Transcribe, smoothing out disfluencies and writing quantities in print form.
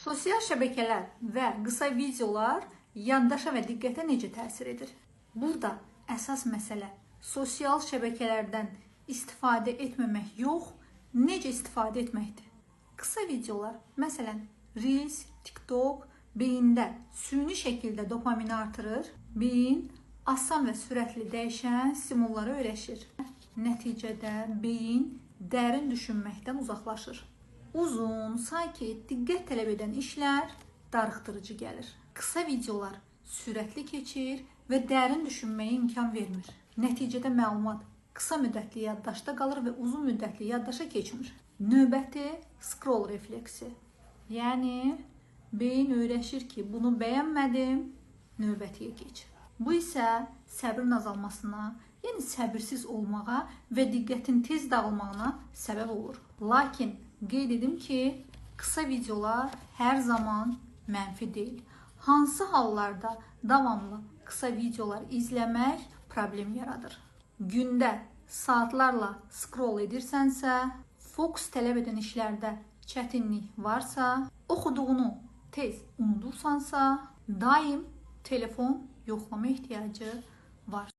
Sosial şəbəkələr və qısa videolar yaddaşa və diqqətə necə təsir edir? Burada əsas məsələ sosial şəbəkələrdən istifadə etməmək yox, necə istifadə etməkdir. Qısa videolar, məsələn, Reels, TikTok beyində süni şəkildə dopamini artırır, beyin asan və sürətli dəyişən stimullara öyrəşir. Nəticədə beyin dərin düşünməkdən uzaqlaşır. Uzun, sakit, diqqət tələb edən işlər darıxdırıcı gəlir. Qısa videolar sürətli keçir və dərin düşünməyə imkan vermir. Nəticədə məlumat qısa müddətli yaddaşda qalır və uzun müddətli yaddaşa keçmir. Növbəti scroll refleksi. Yəni, beyin öyrəşir ki, bunu bəyənmədim, növbətiyə keç. Bu isə səbrin azalmasına, yəni səbirsiz olmağa və diqqətin tez dağılmağına səbəb olur. Lakin qeyd edim ki, qısa videolar hər zaman mənfi deyil. Hansı hallarda davamlı qısa videolar izləmək problem yaradır? Gündə saatlarla scroll edirsənsə, fokus tələb edən işlərdə çətinlik varsa, oxuduğunu tez unudursansa, daim telefon yoxlama ehtiyacı var.